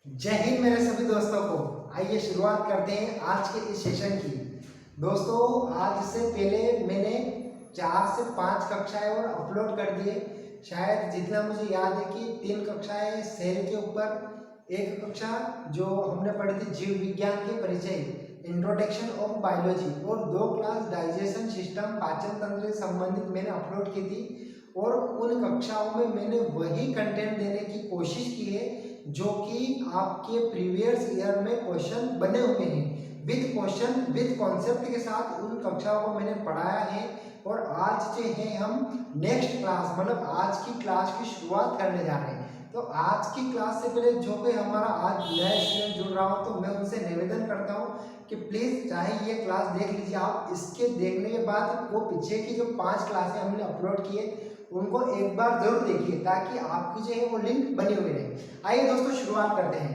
जय हिंद मेरे सभी दोस्तों को। आइए शुरुआत करते हैं आज के इस सेशन की। दोस्तों, आज से पहले मैंने 4 से 5 कक्षाएं और अपलोड कर दिए। शायद जितना मुझे याद है कि 3 कक्षाएं सेल के ऊपर, एक कक्षा जो हमने पढ़ी थी जीव विज्ञान के परिचय, इंट्रोडक्शन ऑफ बायोलॉजी, और 2 क्लास डाइजेशन सिस्टम, पाचन तंत्र से संबंधित मैंने अपलोड की थी। और उन कक्षाओं में मैंने वही कंटेंट देने की कोशिश की है जो कि आपके प्रीवियस ईयर में क्वेश्चन बने हुए हैं, विद क्वेश्चन विद कॉन्सेप्ट के साथ उन कक्षाओं को मैंने पढ़ाया है। और आज से है हम नेक्स्ट क्लास, मतलब आज की क्लास की शुरुआत करने जा रहे हैं। तो आज की क्लास से पहले जो कोई हमारा आज नया स्टूडेंट जुड़ रहा हो, तो मैं उनसे निवेदन करता हूँ कि प्लीज़ चाहे ये क्लास देख लीजिए आप, इसके देखने के बाद वो पीछे की जो 5 क्लासें हमने अपलोड किए उनको एक बार जरूर देखिए, ताकि आपकी जो है वो लिंक बनी हुई रहे। आइए दोस्तों शुरुआत करते हैं।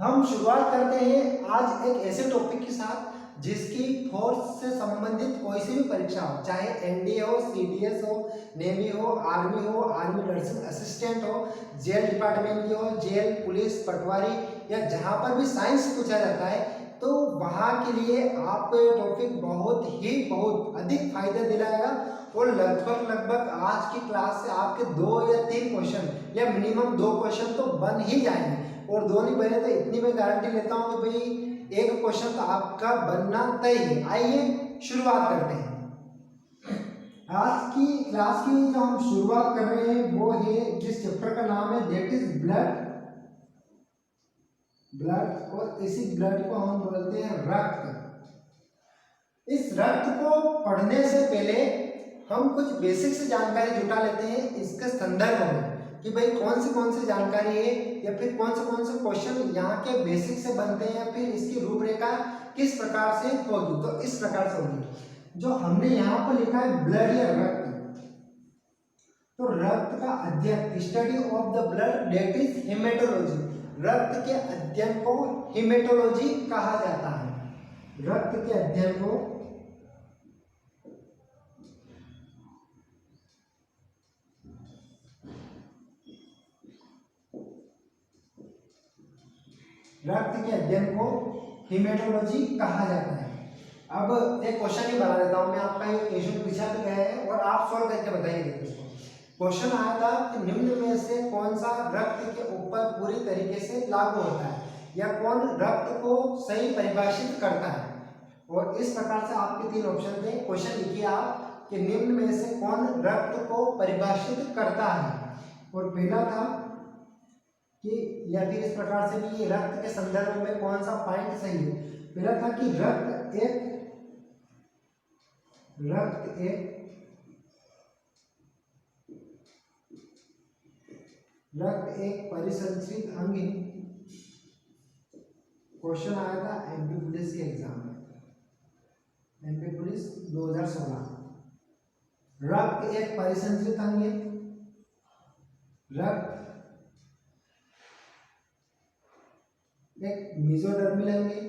हम शुरुआत करते हैं आज एक ऐसे टॉपिक के साथ जिसकी फोर्स से संबंधित कोई सी भी परीक्षा हो, चाहे एनडीए हो, सीडीएस हो, नेवी हो, आर्मी नर्सिंग असिस्टेंट हो, जेल डिपार्टमेंट की हो, जेल पुलिस पटवारी, या जहां पर भी साइंस पूछा जाता है, तो वहां के लिए आपको ये टॉपिक बहुत अधिक फायदा दिलाएगा। और लगभग आज की क्लास से आपके 2 या 3 क्वेश्चन या मिनिमम 2 क्वेश्चन तो बन ही जाएंगे। और 2 नहीं बने तो इतनी मैं गारंटी लेता हूँ कि भाई एक क्वेश्चन तो आपका बनना तय है। आइए शुरुआत करते हैं। आज की क्लास की जो हम शुरुआत कर रहे हैं वो है, जिस चैप्टर का नाम है दैट इज ब्लड। और इसी ब्लड को हम बोलते हैं रक्त। इस रक्त को पढ़ने से पहले हम कुछ बेसिक से जानकारी जुटा लेते हैं इसके संदर्भ में, कि भाई कौन सी जानकारी है, या फिर कौन से क्वेश्चन यहाँ के बेसिक से बनते हैं, या फिर इसकी रूपरेखा किस प्रकार से होगी। तो इस प्रकार से होगी। जो हमने यहाँ पर लिखा है ब्लड या रक्त, तो रक्त का अध्ययन, study of the blood, that is haematology. रक्त के अध्ययन को हेमेटोलॉजी कहा जाता है। रक्त के अध्ययन को हेमेटोलॉजी कहा जाता है। अब एक क्वेश्चन ही बना देता हूं मैं आपका, ये क्वेश्चन पूछा भी गया है और आप सॉल्व करके बताइए। देखो क्वेश्चन आया था कि निम्न में से कौन सा रक्त के ऊपर पूरी तरीके से लागू होता है, या कौन रक्त को सही परिभाषित करता है। और इस प्रकार से आपके 3 ऑप्शन थे। क्वेश्चन लिखिए आप कि निम्न में से कौन रक्त को परिभाषित करता है। और पहला था कि, या फिर इस प्रकार से भी, रक्त के संदर्भ में कौन सा पॉइंट सही है। पहला था कि रक्त एक परिसंचरित अंग है। क्वेश्चन आया था एमपी पुलिस के एग्जाम में, एमपी पुलिस 2016। रक्त एक परिसंचरित अंग है। रक्त एक मेसोडर्मिल अंग है।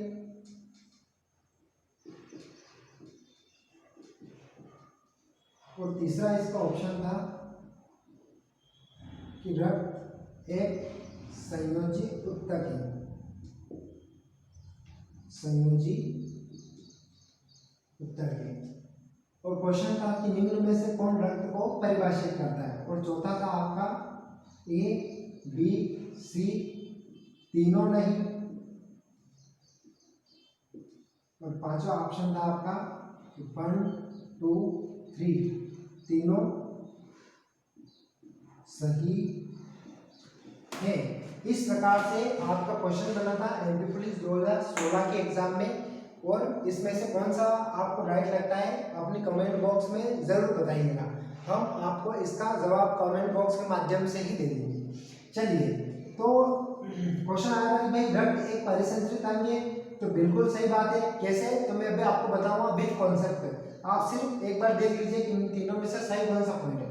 और तीसरा इसका ऑप्शन था कि रक्त एक संयोजी उत्तक है। संयोजी उत्तक है। और क्वेश्चन था कि निम्न में से कौन रक्त को परिभाषित करता है। और चौथा था आपका ए, बी, सी, तीनों नहीं। और पांचवा ऑप्शन था आपका 1, 2, 3, तीनों सही है। इस प्रकार से आपका क्वेश्चन बना था एमपी पुलिस 2016 के एग्जाम में। और इसमें से कौन सा आपको राइट लगता है अपनी कमेंट बॉक्स में जरूर बताइएगा। हम आपको इसका जवाब कमेंट बॉक्स के माध्यम से ही दे देंगे। चलिए, तो क्वेश्चन आया था कि भाई रक्त एक परिसंचरित अंग है, तो बिल्कुल सही बात है। कैसे, तो मैं अभी आपको बताऊंगा विद कॉन्सेप्ट। आप सिर्फ एक बार देख लीजिए कि इन तीनों में से सही कौन सा पॉइंट है।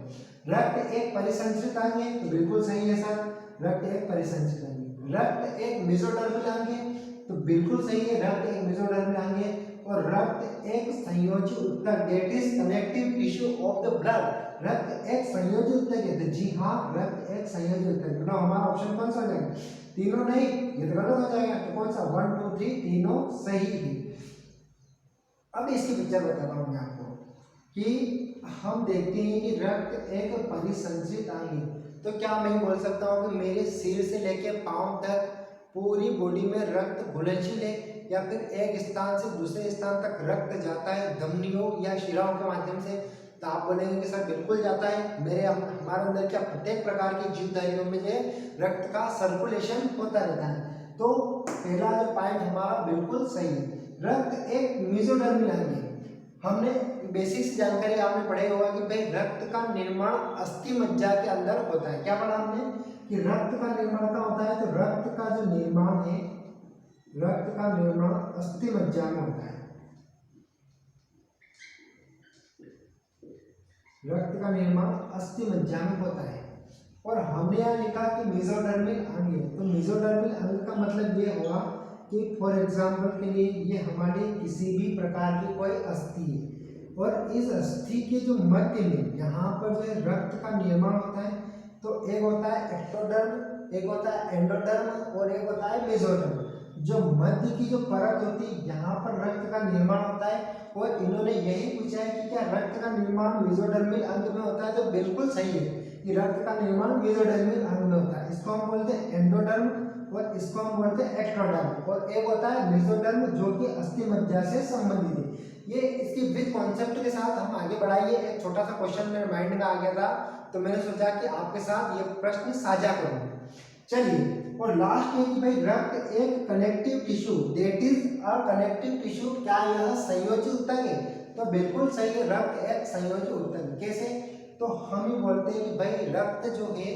रक्त एक परिसंचरित अंग है, तो बिल्कुल सही है सर, रक्त एक परिसंचरित अंग है। रक्त एक मेसोडर्मिल अंग है, तो बिल्कुल सही है, रक्त एक मेसोडर्मिल अंग है। और रक्त एक संयोजी उत्तक, that is connective tissue of the blood. रक्त एक संयोजी उत्तक है, तो जी हाँ, रक्त एक संयोजी उत्तक। तो हमारा ऑप्शन कौन सा हो जाएगा, तीनों नहीं, ये तो गलत हो जाएगा। तो कौन सा 1 2 3 तीनों सही है। अब इसकी पिक्चर बताता हूँ मैं आपको कि हम देखते हैं कि रक्त एक परिसंचरित अंग है। तो क्या मैं बोल सकता हूँ कि मेरे सिर से लेकर पांव तक पूरी बॉडी में रक्त घुलनशील है, या फिर एक स्थान से दूसरे स्थान तक रक्त जाता है धमनियों या शिराओं के माध्यम से? तो आप बोलेंगे कि सर बिल्कुल जाता है। हमारे अंदर क्या प्रत्येक प्रकार की जीवधारियों में जो रक्त का सर्कुलेशन होता रहता है। तो पहला जो पॉइंट हमारा बिल्कुल सही है। रक्त एक मेसोडर्मिल अंग है। हमने बेसिक जानकारी आपने पढ़े होगा कि भाई रक्त का निर्माण अस्थि मज्जा के अंदर होता है। क्या पढ़ा हमने कि रक्त का निर्माण कहाँ होता है? तो रक्त का जो निर्माण है, रक्त का निर्माण अस्थि मज्जा में होता है। रक्त का निर्माण अस्थि मज्जा में होता है। और हमने यहाँ लिखा कि मेसोडर्मिल अंग है। तो मेसोडर्मिल अंग का मतलब ये हुआ कि फॉर एग्जाम्पल के लिए ये हमारी किसी भी प्रकार की कोई अस्थि है, और इस अस्थि के जो मध्य में यहाँ पर जो है रक्त का निर्माण होता है। तो एक होता है एक्टोडर्म, एक होता है एंडोडर्म, और एक होता है मेसोडर्म। जो मध्य की जो परत होती है यहाँ पर रक्त का निर्माण होता है। और इन्होंने यही पूछा है कि क्या रक्त का निर्माण मेसोडर्मिल अंग में होता है? तो बिल्कुल सही है कि रक्त का निर्माण मेसोडर्मिल अंग में होता है। इसको हम बोलते हैं एंडोडर्म और इसको हम बोलते हैं एक्टोडर्म। और एक होता है मेसोडर्म जो कि अस्थि मज्जा से संबंधित है। ये इसकी विद कॉन्सेप्ट के साथ हम आगे बढ़ाइए। एक छोटा सा क्वेश्चन मेरे माइंड में आ गया था, तो मैंने सोचा कि आपके साथ ये प्रश्न साझा करूं। चलिए, और लास्ट में कि भाई रक्त एक connective tissue, that is a connective tissue, क्या यह संयोजी ऊतक है? तो बिल्कुल सही है, रक्त एक संयोजी ऊतक है। कैसे? तो हम ही बोलते हैं कि भाई रक्त जो है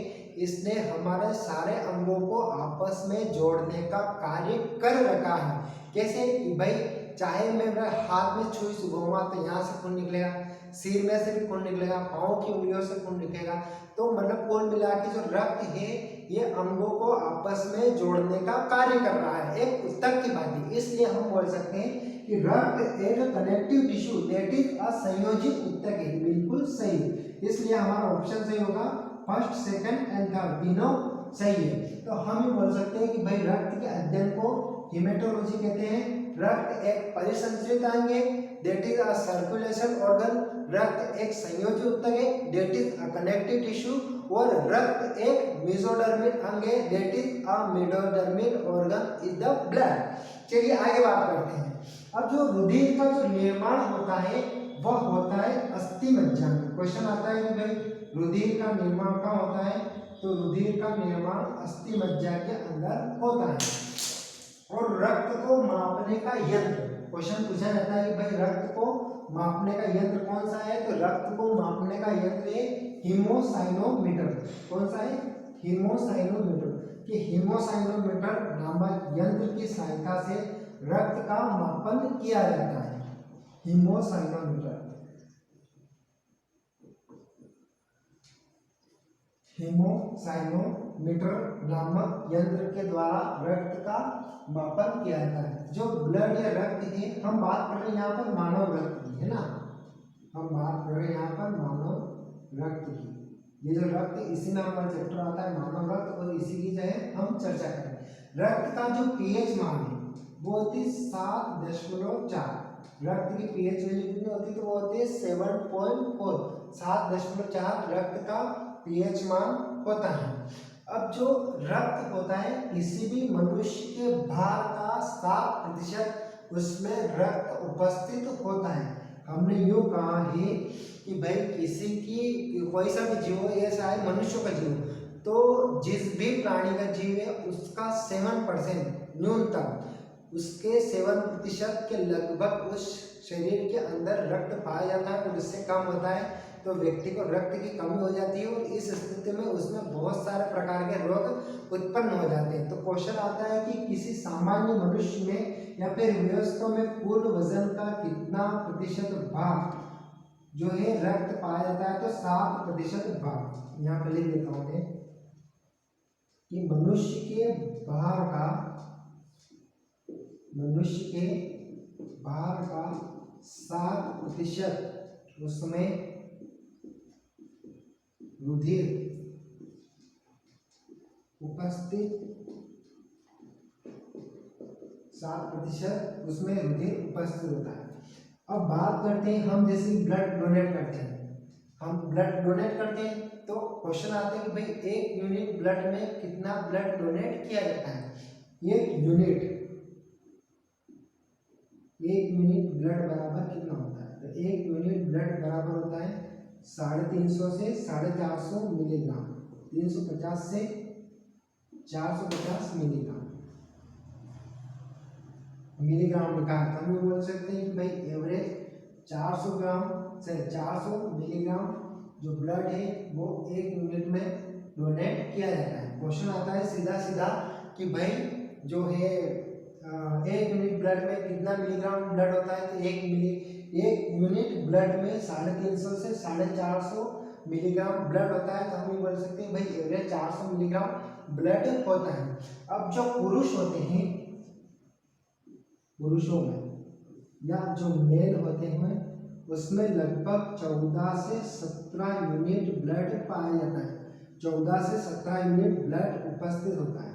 इसने हमारे सारे अंगों को आपस में जोड़ने का कार्य कर रखा है। कैसे कि भाई चाहे मैं हाथ में छुई सुगूंगा तो यहाँ से खून निकलेगा, सिर में से भी खून निकलेगा, पाँव की उंगलियों से खून निकलेगा। तो मतलब कुल मिला के जो रक्त है ये अंगों को आपस में जोड़ने का कार्य कर रहा है, एक ऊतक की भांति। इसलिए हम बोल सकते हैं कि रक्त एक कनेक्टिव टिश्यू, दैट इज अ संयोजी ऊतक है। बिल्कुल सही, इसलिए हमारा ऑप्शन सही होगा। फर्स्ट, सेकंड एंड थर्ड तीनों सही है। तो हम ही बोल सकते हैं कि भाई रक्त के अध्ययन को हेमेटोलॉजी कहते हैं। रक्त एक परिसंचरित अंग है, that is a circulation organ. रक्त एक संयोजी ऊतक है, that is a connective tissue. और रक्त एक मेसोडर्मिल अंग है, that is a mesodermal organ is the blood. चलिए आगे बात करते हैं। अब जो रुधिर का जो निर्माण होता है वह होता है अस्थि मज्जा में। क्वेश्चन आता है कि भाई रुधिर का निर्माण कहाँ होता है? तो रुधिर का निर्माण अस्थि मज्जा के अंदर होता है। और रक्त को मापने का यंत्र, क्वेश्चन पूछा जाता है कि भाई रक्त को मापने का यंत्र कौन सा है? तो रक्त को मापने का यंत्र है हीमोसाइनोमीटर। कौन सा है? हीमोसाइनोमीटर। कि हीमोसाइनोमीटर नामक यंत्र की सहायता से रक्त का मापन किया जाता है। हीमोसाइनोमीटर, हीमोसाइनोमीटर नामक यंत्र के द्वारा रक्त का मापन किया जाता है। जो ब्लड या रक्त है, हम बात कर रहे हैं यहाँ पर मानव रक्त की, है ना, हम बात कर रहे हैं यहाँ पर मानव रक्त की। ये जो रक्त, इसी में हमारा चैप्टर आता है मानव रक्त, और इसी की जो है हम चर्चा करें। रक्त का जो पीएच मान है वो होती है 7.4। रक्त की पीएच वैल्यू कितनी होती है? तो वो होती है 7.4। 7.4 रक्त का पीएच मान होता है। अब जो रक्त होता है किसी भी मनुष्य के भार का 7% उसमें रक्त उपस्थित होता है। हमने यूं कहा है कि भाई किसी की कोई सा भी जीव हो, ऐसा है मनुष्य का जीव, तो जिस भी प्राणी का जीव है उसका 7% न्यूनतम, उसके 7% के लगभग उस शरीर के अंदर रक्त पाया जाता है। और इससे कम होता है तो व्यक्ति को रक्त की कमी हो जाती है, और इस स्थिति में उसमें बहुत सारे प्रकार के रोग उत्पन्न हो जाते हैं। तो क्वेश्चन आता है कि किसी सामान्य मनुष्य में या फिर वयस्कों में कुल वजन का कितना प्रतिशत भाग जो है रक्त पाया जाता है? तो 7% भाग। यहाँ पर लिख देता हूँ मैं कि मनुष्य के भार का 7% उसमें रुधिर उपस्थित 7% उसमें रुधिर उपस्थित होता है। अब बात करते हैं हम जैसे ब्लड डोनेट करते हैं, हम ब्लड डोनेट करते हैं तो क्वेश्चन आता है कि भाई 1 यूनिट ब्लड में कितना ब्लड डोनेट किया जाता है। 1 यूनिट ब्लड बराबर कितना होता है, तो 1 यूनिट ब्लड बराबर होता है 350 से 450 मिलीग्राम, 350 से 450 मिलीग्राम लिखा है। हम ये बोल सकते हैं कि भाई एवरेज 400 ग्राम से 400 मिलीग्राम जो ब्लड है वो 1 यूनिट में डोनेट किया जाता है। क्वेश्चन आता है सीधा सीधा कि भाई जो है 1 यूनिट ब्लड में कितना मिलीग्राम ब्लड होता है, तो 1 यूनिट ब्लड में 350 से 450 मिलीग्राम ब्लड होता है। तो हम ये बोल सकते हैं भाई एवरेज 400 मिलीग्राम ब्लड होता है। अब जो पुरुष होते हैं, पुरुषों में या जो मेल होते हैं उसमें लगभग 14 से 17 यूनिट ब्लड पाया जाता है, 14 से 17 यूनिट ब्लड उपस्थित होता है।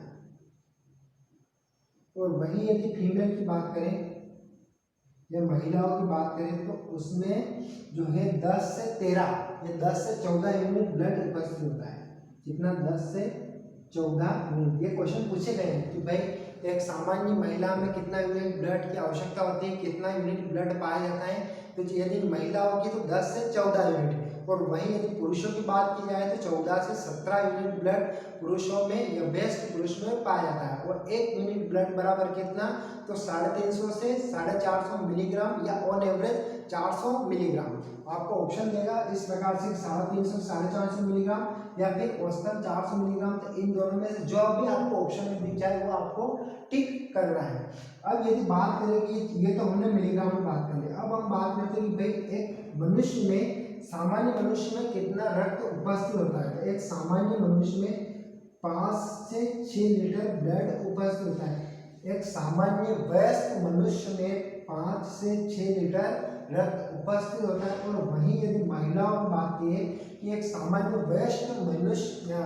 और वही यदि फीमेल की बात करें या महिलाओं की बात करें तो उसमें जो है 10 से 13 या 10 से 14 यूनिट ब्लड उपस्थित होता है। कितना, 10 से 14 यूनिट। ये क्वेश्चन पूछे गए हैं कि भाई एक सामान्य महिला में कितना यूनिट ब्लड की आवश्यकता होती है, कितना यूनिट ब्लड पाया जाता है। तो यदि महिलाओं की तो 10 से 14 यूनिट, और वहीं यदि पुरुषों की बात की जाए तो 14 से 17 यूनिट ब्लड पुरुषों में या बेस्ट पुरुष में पाया जाता है। और 1 यूनिट ब्लड बराबर कितना, तो 350 से 450 मिलीग्राम या ऑन एवरेज 400 मिलीग्राम। आपको ऑप्शन देगा इस प्रकार से 350 से 450 मिलीग्राम या फिर औसतन 400 मिलीग्राम। तो इन दोनों में से जो भी आपको ऑप्शन में दिख जाए वो आपको टिक करना है। अब यदि बात करें कि ये तो हमने मिलीग्राम में बात कर ली, अब हम बात करते हैं कि भाई एक मनुष्य में, सामान्य मनुष्य में कितना रक्त उपस्थित होता है। तो एक सामान्य मनुष्य में 5 से 6 लीटर ब्लड उपस्थित होता है। एक सामान्य वयस्क मनुष्य में 5 से 6 लीटर रक्त उपस्थित होता है। और वहीं यदि महिलाओं की बात की है कि एक सामान्य वयस्क मनुष्य या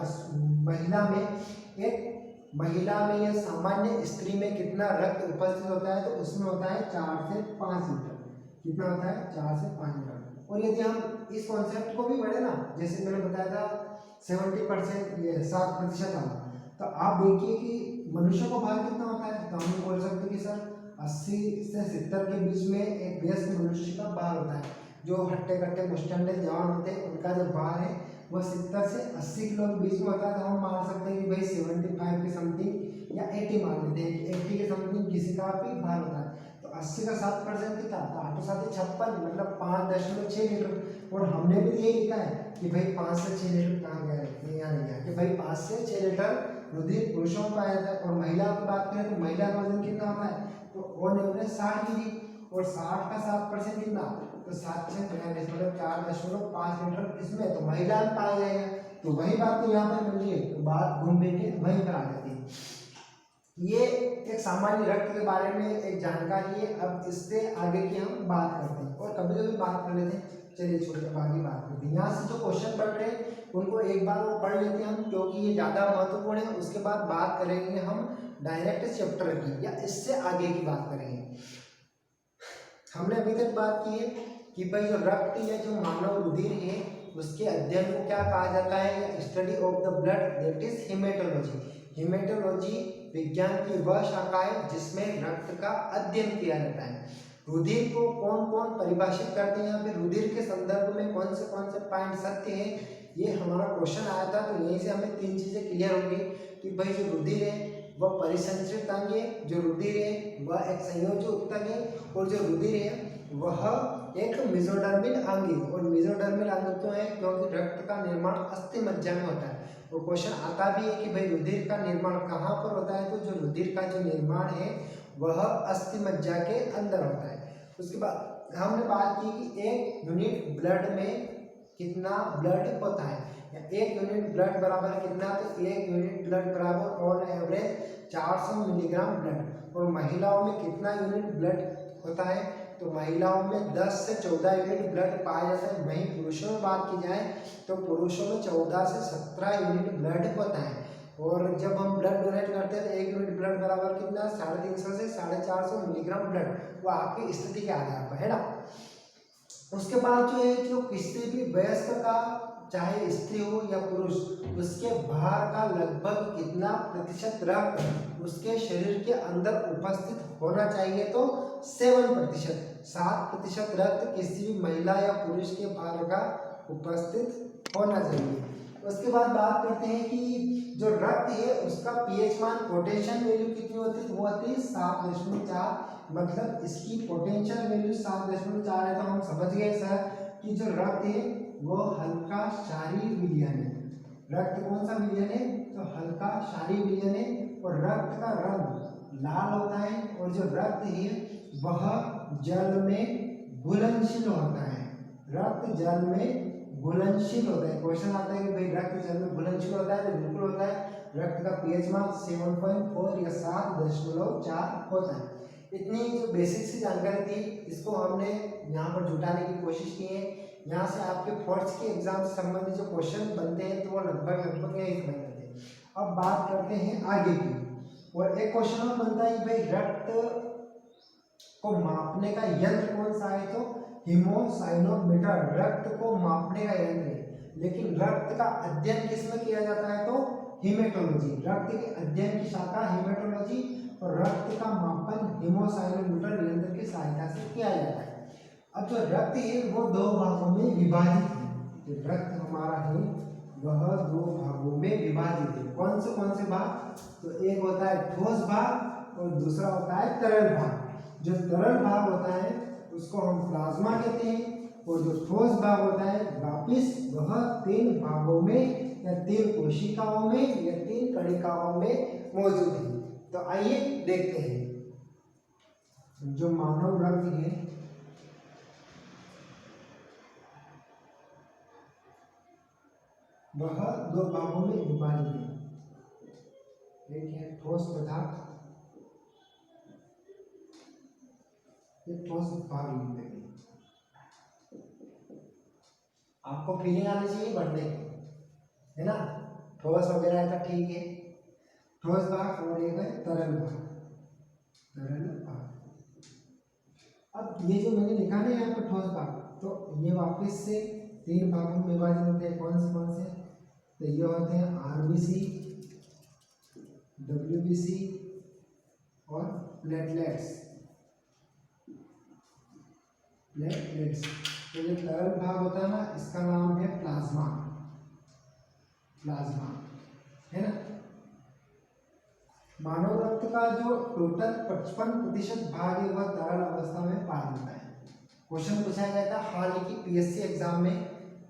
महिला में या सामान्य स्त्री में कितना रक्त उपस्थित होता है, तो उसमें होता है 4 से 5 लीटर। कितना होता है, 4 से 5 लीटर। और यदि हम इस कॉन्सेप्ट को भी बढ़े ना, जैसे मैंने बताया था 70% ये 7% वाला, तो आप देखिए कि मनुष्य को भार कितना होता है। तो हम बोल सकते हैं कि सर 80 से 70 के बीच में एक वयस्क मनुष्य का भार होता है। जो हट्टे कट्टे मुस्टंडे जवान होते हैं उनका जो भार है वह 70 से 80 किलो के बीच में होता है। तो हम मान सकते हैं कि भाई 75 के समथिंग या 80 मान लेते हैं कि 80 के समथिंग किसी का भी भार होता है। तो 80 का 7% कितना, तो 8 7 56 मतलब 5.6 लीटर। और हमने भी यही लिखा है कि भाई 5 से 6 लीटर कहाँ गया है, यहाँ नहीं गया, कि भाई 5 से 6 लीटर रुधिर पुरुषों में पाया जाता है। और महिलाओं की बात करें तो महिला का वजन कितना होता है, तो ऑन एवरेज 60 kg। और 60 का 7% कितना, तो 7 से 42 मतलब 4.5 लीटर इसमें तो महिला में पाया जाएगा। तो वही बात तो यहाँ पर मिल रही है, तो बात घूम फिर के वहीं पर आ जाती है। ये एक सामान्य रक्त के बारे में एक जानकारी है। अब इससे आगे की हम बात करते हैं और कभी कभी बात कर लेते हैं। चलिए छोटे आगे बात करते हैं। यहाँ से जो क्वेश्चन पढ़ रहे हैं उनको एक बार वो पढ़ लेते हैं हम, क्योंकि ये ज़्यादा महत्वपूर्ण है। उसके बाद बात करेंगे हम डायरेक्ट चैप्टर की या इससे आगे की बात करेंगे। हमने अभी तक बात की है कि भाई जो रक्त या जो मानव रुधिर है उसके अध्ययन को क्या कहा जाता है, study of the blood, that is haematology. Haematology विज्ञान की वह शाखा है जिसमें रक्त का अध्ययन किया जाता है। रुधिर को कौन कौन परिभाषित करते हैं, या फिर रुधिर के संदर्भ में कौन से पॉइंट सत्य है, ये हमारा क्वेश्चन आया था। तो यहीं से हमें 3 चीजें क्लियर होंगी कि भाई जो रुधिर है वह परिसंचरित अंग है, जो रुधिर है वह एक संयोजी ऊतक है, और जो रुधिर है वह एक मेसोडर्मिल अंग है। और मेसोडर्मिल अंग क्यों है, क्योंकि रक्त का निर्माण अस्थि मज्जा में होता है। और क्वेश्चन आता भी है कि भाई रुधिर का निर्माण कहाँ पर होता है, तो जो रुधिर का जो निर्माण है वह अस्थि मज्जा के अंदर होता है। उसके बाद हमने बात की कि 1 यूनिट ब्लड में कितना ब्लड होता है, 1 यूनिट ब्लड बराबर कितना, तो 1 यूनिट ब्लड बराबर ऑन एवरेज 400 मिलीग्राम ब्लड। और महिलाओं में कितना यूनिट ब्लड होता है, तो महिलाओं में 10 से 14 यूनिट ब्लड पाया जाता है। वहीं पुरुषों में बात की जाए तो पुरुषों में 14 से 17 यूनिट ब्लड होता है। और जब हम ब्लड डोनेट करते हैं तो 1 यूनिट ब्लड बराबर कितना 350 से 450 मिलीग्राम ब्लड, वो आपकी स्थिति के आधार पर है ना। उसके बाद जो है जो किसी भी वयस्क का चाहे स्त्री हो या पुरुष, उसके बाहर का लगभग कितना प्रतिशत रक्त उसके शरीर के अंदर उपस्थित होना चाहिए, तो 7%। 7% रक्त किसी भी महिला या पुरुष के बाहर का उपस्थित होना चाहिए। उसके बाद बात करते हैं कि जो रक्त है उसका पीएच मान, पोटेंशियल वैल्यू कितनी होती है, तो वो होती है 7.4। मतलब इसकी पोटेंशियल वैल्यू 7.4 है, तो हम समझ गए सर कि जो रक्त है वो हल्का क्षारीय विलयन है। रक्त कौन सा विलयन है, तो हल्का क्षारीय विलयन है, और रक्त का रंग लाल होता है, और जो रक्त है वह जल में घुलनशील होता है। रक्त जल में घुलनशील होता है। क्वेश्चन आता है कि भाई रक्त जल में घुलनशील होता है, तो बिल्कुल होता है। रक्त का पीएच मान 7.4 या 7.4 होता है। इतनी जो बेसिक सी जानकारी थी, इसको हमने यहाँ पर जुटाने की कोशिश की है। यहाँ से आपके फोर्थ के एग्जाम से संबंधित जो क्वेश्चन बनते हैं तो वो लगभग यही बन जाते हैं। अब बात करते हैं आगे की, और एक क्वेश्चन और बनता है कि भाई रक्त को मापने का यंत्र कौन सा है, तो हीमोसाइनोमीटर रक्त को मापने का यंत्र है। लेकिन रक्त का अध्ययन किसमें किया जाता है, तो हीमेटोलॉजी, रक्त के अध्ययन की शाखा हीमेटोलॉजी, और रक्त का मापन हीमोसाइनोमीटर यंत्र की सहायता से किया जाता है। अब जो रक्त है वो दो भागों में विभाजित है। जो रक्त हमारा है वह दो भागों में विभाजित है। कौन से भाग, तो एक होता है ठोस भाग और दूसरा होता है तरल भाग। जो तरल भाग होता है उसको हम प्लाज्मा कहते हैं, और जो ठोस भाग होता है वापिस वह 3 भागों में या 3 कोशिकाओं में या 3 कणिकाओं में मौजूद है। तो आइए देखते हैं। जो मानव रक्त है वह 2 भागों में विभाजित है। एक है ठोस पदार्थ, एक ठोस भाग लिखते हैं। आपको फीलिंग आनी चाहिए बढ़ने की, है ना। ठोस वगैरह है तो ठीक है, ठोस भाग, और एक है तरल भाग। तरल भाग, अब ये जो मैंने लिखा ना यहाँ पर ठोस भाग, तो ये वापस से 3 भागों में विभाजित होते हैं। कौन से, तो ये होते हैं आरबीसी, डब्ल्यूबीसी और प्लेटलेट्स। तो जो तरल भाग होता है ना, इसका नाम है प्लाज्मा है ना। मानव रक्त का जो टोटल 55% भाग है वह तरल अवस्था में पाया जाता है। क्वेश्चन पूछा गया था हाल ही की पीएससी एग्जाम में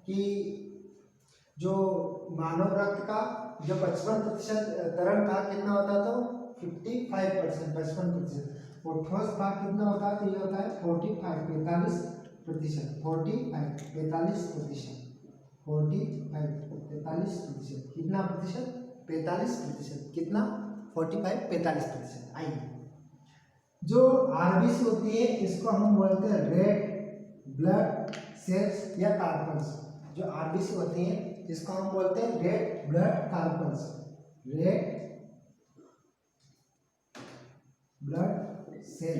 कि जो मानव रक्त का जो 55% तरल भाग कितना होता है, तो 55%, 55%, और ठोस भाग कितना होता है, तो ये होता है 45%, 45%, कितना प्रतिशत, 45%, कितना 45-45%। आइए, जो आरबीसी होती है इसको हम बोलते हैं रेड ब्लड सेल्स या कार्पल्स। जो आरबीसी होती है इसको हम बोलते हैं red blood corpuscles, red blood cell,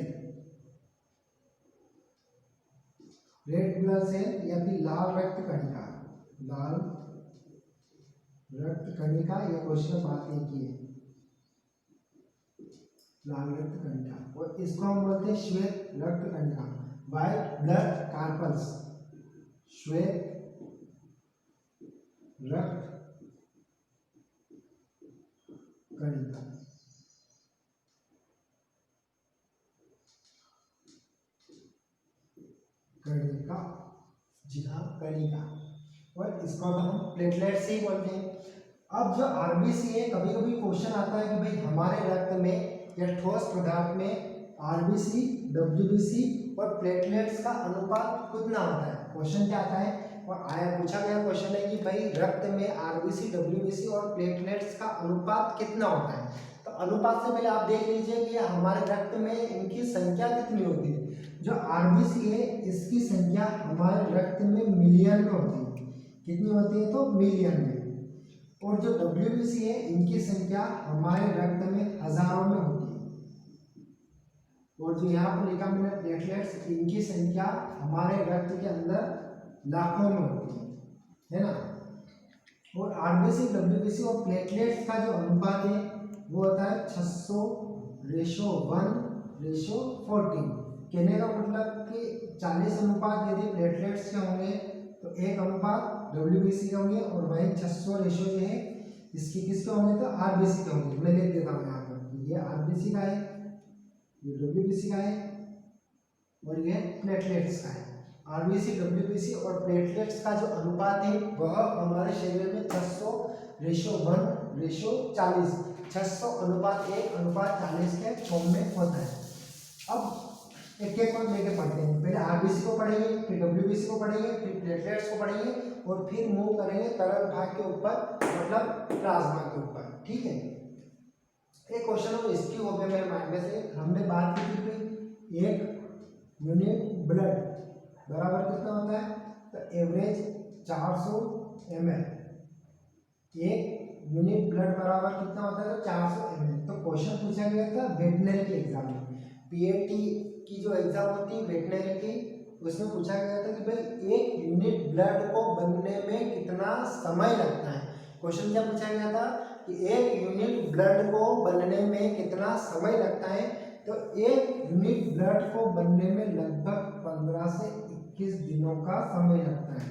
red blood cell या फिर लाल रक्त कणिका। लाल रक्त कणिका, यह क्वेश्चन बात नहीं की है, लाल रक्त कणिका, और इसको हम बोलते हैं श्वेत रक्त कणिका, व्हाइट ब्लड कार्पल्स, श्वेत रक्त कणिका। कणिका, जी हाँ कणिका, और इसको तो हम प्लेटलेट से ही बोलते हैं। अब जो आरबीसी है, कभी कभी क्वेश्चन आता है कि भाई हमारे रक्त में या ठोस पदार्थ में आरबीसी, डब्ल्यूबीसी और प्लेटलेट्स का अनुपात कितना होता है। क्वेश्चन क्या आता है, और आया पूछा गया क्वेश्चन है कि भाई रक्त में आरबीसी, डब्ल्यूबीसी और प्लेटलेट्स का अनुपात कितना होता है। तो अनुपात से पहले आप देख लीजिए कि हमारे रक्त में इनकी संख्या कितनी होती है। जो आरबीसी है इसकी संख्या हमारे रक्त में मिलियन में होती है। कितनी होती है, तो मिलियन में। और जो डब्ल्यूबीसी है इनकी संख्या हमारे रक्त में हजारों में होती है। और जो यहाँ पर लिखा मैंने प्लेटलेट्स, इनकी संख्या हमारे रक्त के अंदर लाखों में होती है ना। और आरबीसी, डब्ल्यूबीसी और प्लेटलेट्स का जो अनुपात है वो होता है 600:1:14। कहने का मतलब कि 40 अनुपात यदि प्लेटलेट्स के होंगे तो 1 अनुपात डब्ल्यूबीसी के होंगे, और वही 600 रेशो जो है इसकी किसके होंगे तो आरबीसी के होंगे। मैं लिख देता हूँ यहाँ पर, ये आरबीसी का है, ये डब्ल्यूबीसी का है और ये प्लेटलेट्स का है। आरबीसी, डब्ल्यूबीसी और प्लेटलेट्स का जो अनुपात है वह हमारे शरीर में 600:1:40, 600:1:40 के फॉर्म में होता है। अब एक एक और लेके पढ़ते हैं। पहले आरबीसी को पढ़ेंगे, फिर डब्ल्यूबीसी को पढ़ेंगे, फिर प्लेटलेट्स को पढ़ेंगे और फिर मूव करेंगे तरल भाग के ऊपर, मतलब प्लाज्मा के ऊपर। ठीक है, एक क्वेश्चन वो इसकी हो गया मेरे माइंड में से। हमने बात की थी कि 1 यूनिट ब्लड बराबर कितना होता है तो एवरेज 400 ml। 1 यूनिट ब्लड बराबर कितना होता है तो 400 ml। तो क्वेश्चन पूछा गया था वेटनरी के एग्जाम में, पीएटी की जो एग्जाम होती है वेटनरी की, उसमें पूछा गया था कि भाई 1 यूनिट ब्लड को बनने में कितना समय लगता है। क्वेश्चन क्या पूछा गया था कि 1 यूनिट ब्लड को बनने में कितना समय लगता है, तो 1 यूनिट ब्लड को बनने में लगभग 15 से 21 दिनों का समय लगता है।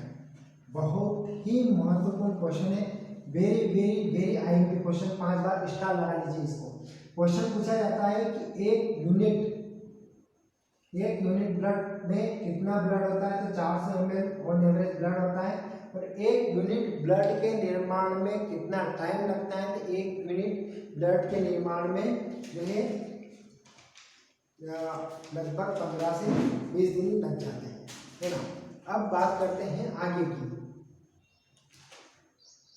बहुत ही महत्वपूर्ण क्वेश्चन है, very very very IMP question. 5 बार स्टार लगा लीजिए इसको। क्वेश्चन पूछा जाता है कि 1 यूनिट ब्लड में कितना ब्लड होता है तो 400 ml ऑन एवरेज ब्लड होता है, और 1 यूनिट ब्लड के निर्माण में कितना टाइम लगता है तो 1 यूनिट ब्लड के निर्माण में जो है लगभग 15 से 20 दिन लग जाते हैं, है ना। अब बात करते हैं आगे की।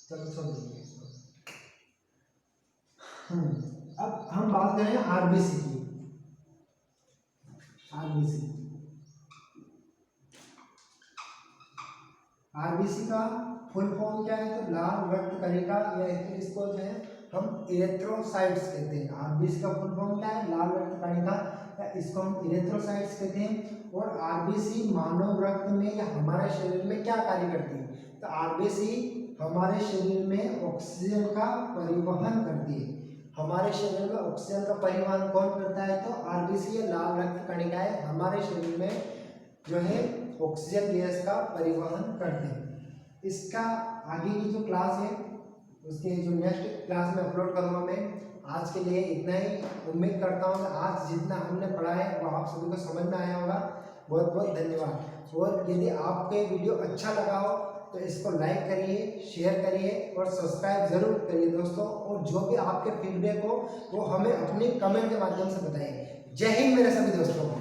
चलो छोड़िए इसको। अब हम बात करें आरबीसी की। आरबीसी का फुल फॉर्म क्या है तो लाल रक्त कणिका, या इसको जो है हम इरेथ्रोसाइट्स कहते हैं। आरबीसी का फुल फॉर्म क्या है, लाल रक्त कणिका, या इसको हम इरेथ्रोसाइट्स कहते हैं। और आरबीसी मानव रक्त में या हमारे शरीर में क्या कार्य करती है तो आरबीसी हमारे शरीर में ऑक्सीजन का परिवहन करती है। हमारे शरीर में ऑक्सीजन का परिवहन कौन करता है तो आरबीसी या लाल रक्त कणिकाएं हमारे शरीर में जो है ऑक्सीजन गैस का परिवहन करते हैं। इसका आगे की जो क्लास है उसके जो नेक्स्ट क्लास में अपलोड करूँगा मैं। आज के लिए इतना ही। उम्मीद करता हूँ कि आज जितना हमने पढ़ा है वो आप सभी को समझ में आया होगा। बहुत बहुत धन्यवाद। और यदि आपको ये वीडियो अच्छा लगा हो तो इसको लाइक करिए, शेयर करिए और सब्सक्राइब जरूर करिए दोस्तों। और जो भी आपके फीडबैक हो वो हमें अपने कमेंट के माध्यम से बताइए। जय हिंद मेरे सभी दोस्तों को।